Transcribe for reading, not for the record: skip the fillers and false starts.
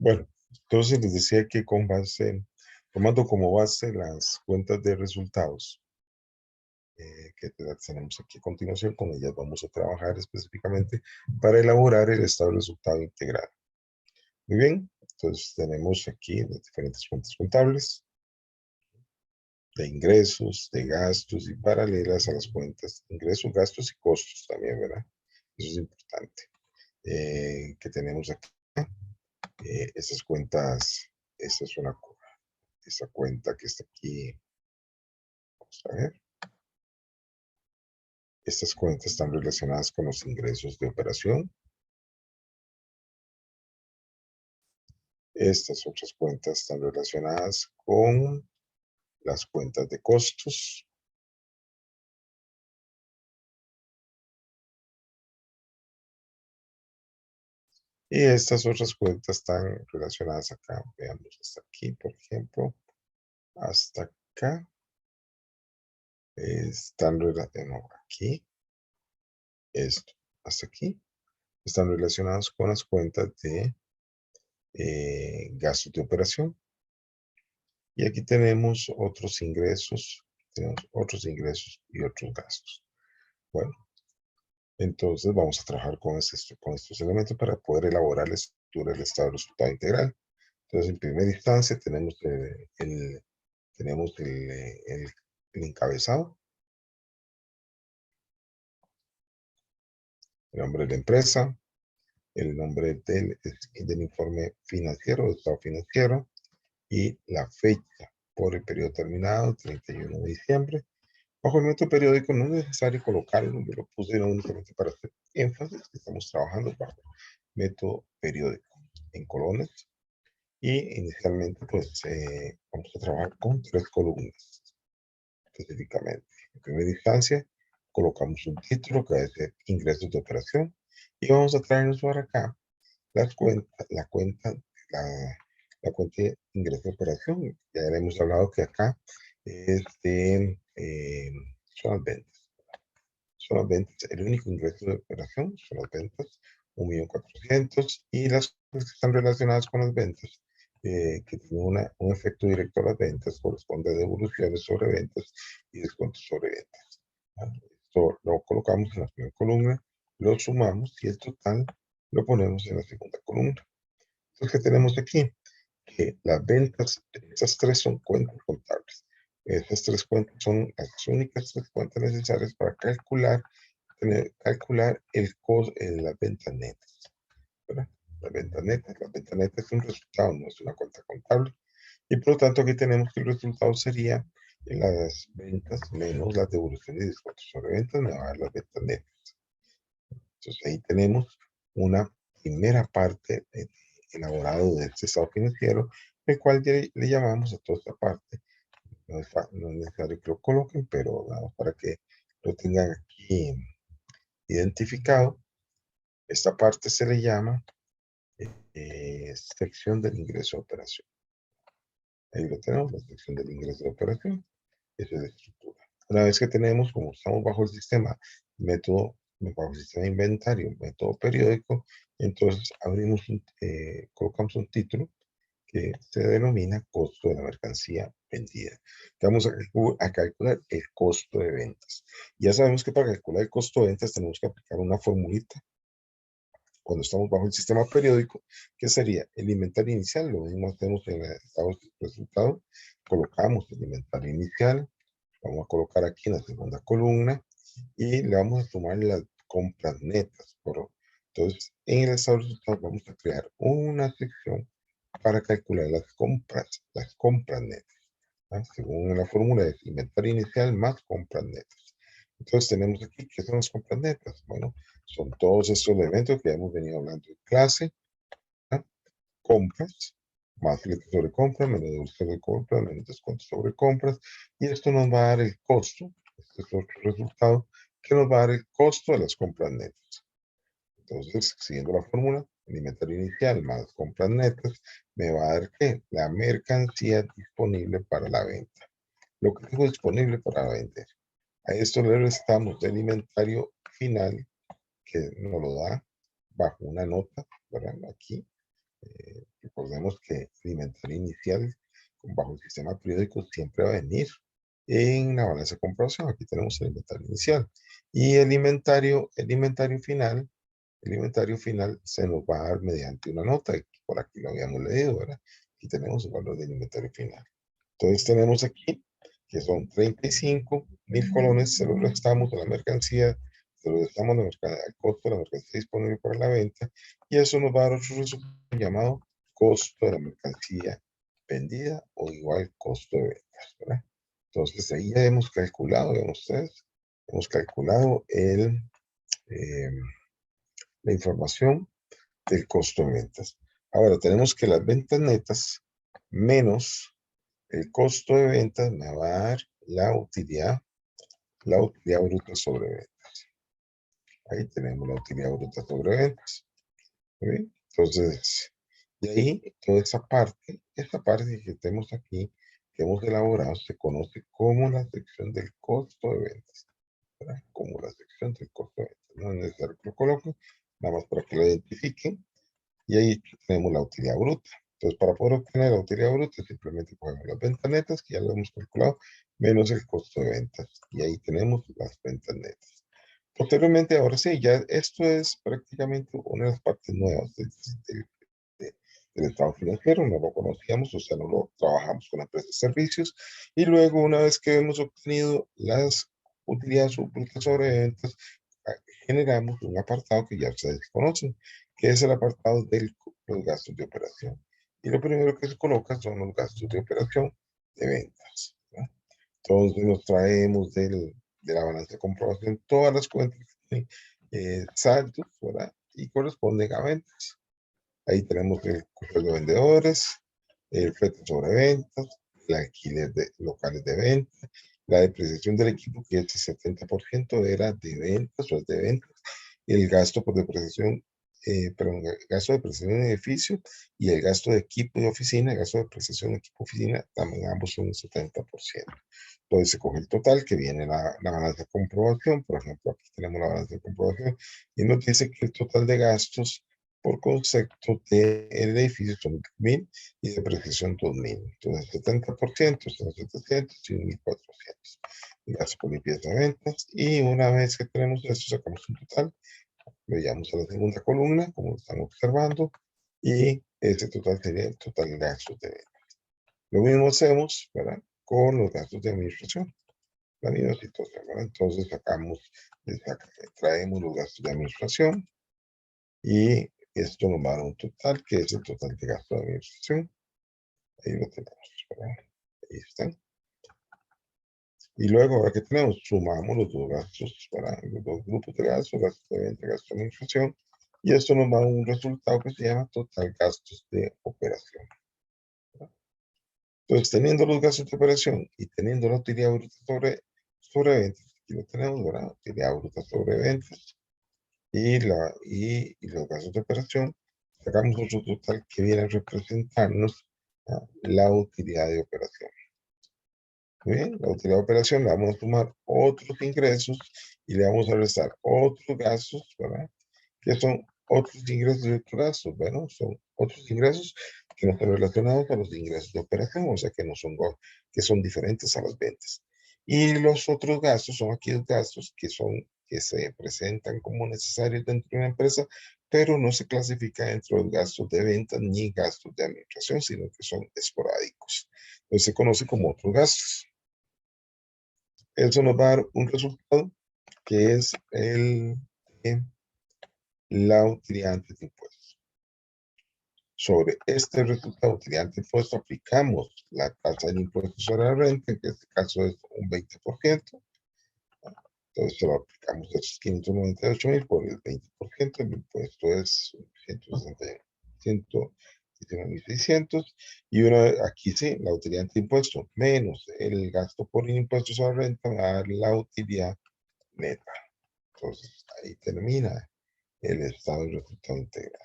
Bueno, entonces les decía que con base, tomando como base las cuentas de resultados que tenemos aquí a continuación, con ellas vamos a trabajar específicamente para elaborar el estado de resultado integral. Muy bien, entonces tenemos aquí las diferentes cuentas contables de ingresos, de gastos y paralelas a las cuentas de ingresos, gastos y costos también, ¿verdad? Eso es importante. Que tenemos aquí, esas cuentas, esa es una, esa cuenta que está aquí, vamos a ver. Estas cuentas están relacionadas con los ingresos de operación. Estas otras cuentas están relacionadas con las cuentas de costos. Y estas otras cuentas están relacionadas acá. Veamos hasta aquí, por ejemplo. Hasta acá. Están relacionadas aquí. Esto. Hasta aquí. Están relacionadas con las cuentas de gastos de operación. Y aquí tenemos otros ingresos. Tenemos otros ingresos y otros gastos. Bueno, entonces vamos a trabajar con estos elementos para poder elaborar la estructura del estado de resultado integral. Entonces, en primera instancia tenemos el encabezado, el nombre de la empresa, el nombre del informe financiero, del estado financiero, y la fecha por el periodo terminado, 31 de diciembre. Bajo el método periódico no es necesario colocarlo, yo lo puse únicamente para hacer énfasis que estamos trabajando bajo método periódico en colones. Y inicialmente, pues, vamos a trabajar con 3 columnas, específicamente. En primera instancia, colocamos un título que va a ser ingresos de operación y vamos a traernos para acá la cuenta de ingresos de operación. Ya hemos hablado que acá es son las ventas. Son las ventas, el único ingreso de operación son las ventas, 1.400.000, y las cosas que están relacionadas con las ventas, que tienen un efecto directo a las ventas, corresponde a devoluciones sobre ventas y descuentos sobre ventas. Esto lo colocamos en la primera columna, lo sumamos y el total lo ponemos en la segunda columna. Entonces, ¿qué tenemos aquí? Que las ventas, estas 3 son cuentas contables. Esas 3 cuentas son las únicas 3 cuentas necesarias para calcular las ventas netas, ¿verdad? Las ventas netas es un resultado, no es una cuenta contable. Y por lo tanto, aquí tenemos que el resultado sería las ventas menos las devoluciones y descuentos sobre ventas, me va a dar las ventas netas. Entonces, ahí tenemos una primera parte elaborado de este estado financiero, el cual le llamamos a toda esta parte. No es necesario que lo coloquen, pero vamos para que lo tengan aquí identificado. Esta parte se le llama sección del ingreso de operación. Ahí lo tenemos, la sección del ingreso de operación. Esa es la estructura. Una vez que tenemos, como estamos bajo el sistema bajo el sistema de inventario, método periódico, entonces colocamos un título que se denomina costo de la mercancía vendida. Vamos a calcular el costo de ventas. Ya sabemos que para calcular el costo de ventas tenemos que aplicar una formulita cuando estamos bajo el sistema periódico, que sería el inventario inicial. Lo mismo hacemos en el estado de resultado. Colocamos el inventario inicial, vamos a colocar aquí en la segunda columna y le vamos a sumar las compras netas. Entonces, en el estado de resultados vamos a crear una sección para calcular las compras netas, ¿ah? Según la fórmula es inventario inicial más compras netas. Entonces tenemos aquí, ¿qué son las compras netas? Bueno, son todos estos elementos que hemos venido hablando en clase, ¿ah? Compras, más fletes sobre compras, menos devolución de compras, menos descuento sobre compras, y esto nos va a dar el costo, este es otro resultado, que nos va a dar el costo de las compras netas. Entonces, siguiendo la fórmula, el inventario inicial más compras netas me va a dar ¿qué? La mercancía disponible para la venta. Lo que tengo disponible para vender. A esto le restamos el inventario final que nos lo da bajo una nota, ¿verdad? Aquí, recordemos que el inventario inicial bajo el sistema periódico siempre va a venir en la balanza de comprobación. Aquí tenemos el inventario inicial. Y el inventario final se nos va a dar mediante una nota. Y por aquí lo habíamos leído, ¿verdad? Aquí tenemos el valor del inventario final. Entonces tenemos aquí que son 35.000 colones, se los restamos a la mercancía, se los restamos al costo de la mercancía disponible para la venta, y eso nos va a dar otro resultado llamado costo de la mercancía vendida o igual costo de ventas, ¿verdad? Entonces ahí ya hemos calculado, vean ustedes, hemos calculado la información del costo de ventas. Ahora tenemos que las ventas netas menos el costo de ventas me va a dar la utilidad bruta sobre ventas. Ahí tenemos la utilidad bruta sobre ventas. ¿Sí? Entonces, de ahí, toda esa parte que tenemos aquí, que hemos elaborado, se conoce como la sección del costo de ventas. ¿Verdad? Como la sección del costo de ventas. No es necesario que lo coloque, nada más para que lo identifiquen. Y ahí tenemos la utilidad bruta. Entonces, para poder obtener la utilidad bruta, simplemente cogemos las ventas netas, que ya lo hemos calculado, menos el costo de ventas. Y ahí tenemos las ventas netas. Posteriormente, ahora sí, ya esto es prácticamente una de las partes nuevas del estado financiero. No lo conocíamos, o sea, no lo trabajamos con empresas de servicios. Y luego, una vez que hemos obtenido las utilidades brutas sobre ventas, generamos un apartado que ya ustedes conocen, que es el apartado de los gastos de operación. Y lo primero que se coloca son los gastos de operación de ventas, ¿verdad? Entonces nos traemos de la balanza de comprobación todas las cuentas que tienen saldos, ¿verdad? Y corresponden a ventas. Ahí tenemos el sueldo de vendedores, el flete sobre ventas, el alquiler de locales de venta, la depreciación del equipo, que ese 70% era de ventas o es de ventas, el gasto por depreciación, perdón, el gasto de depreciación en edificio y el gasto de equipo de oficina, el gasto de depreciación de equipo de oficina, también ambos son un 70%. Entonces se coge el total que viene la balanza de comprobación. Por ejemplo, aquí tenemos la balanza de comprobación y nos dice que el total de gastos por concepto del edificio son 1.000 y de depreciación 2.000. Entonces, 70% son 700 y 1.400. Gasto por limpieza de ventas. Y una vez que tenemos esto, sacamos un total. Veamos a la segunda columna, como están observando. Y ese total sería el total de gastos de ventas. Lo mismo hacemos, ¿verdad?, con los gastos de administración. La misma situación, ¿verdad? Entonces, traemos los gastos de administración. Y esto nos va a dar un total, que es el total de gasto de administración. Ahí lo tenemos, ¿verdad? Ahí están. Y luego, ahora que tenemos, sumamos los dos gastos, ¿verdad? Los dos grupos de gastos, gasto de venta, gasto de administración. Y esto nos va a dar un resultado que se llama total gastos de operación, ¿verdad? Entonces, teniendo los gastos de operación y teniendo la utilidad bruta sobre ventas, aquí lo tenemos, ¿verdad? Utilidad bruta sobre ventas y los gastos de operación, sacamos otro total que viene a representarnos la utilidad de operación. Muy bien, la utilidad de operación le vamos a sumar otros ingresos y le vamos a restar otros gastos, ¿verdad? Que son otros ingresos y otros gastos. Bueno, son otros ingresos que no están relacionados a los ingresos de operación, o sea que no son, que son diferentes a las ventas. Y los otros gastos son aquellos gastos que se presentan como necesarios dentro de una empresa, pero no se clasifica dentro de los gastos de ventas ni gastos de administración, sino que son esporádicos. Entonces se conoce como otros gastos. Eso nos va a dar un resultado que es la utilidad antes de impuestos. Sobre este resultado de utilidad antes de impuestos aplicamos la tasa del impuesto sobre la renta, que en este caso es un 20%. Entonces se lo aplicamos a esos 598.000 por el 20%, el impuesto es 119.600. Y aquí sí, la utilidad antes de impuestos menos el gasto por impuestos sobre la renta va a dar la utilidad neta. Entonces, ahí termina el estado del resultado integral.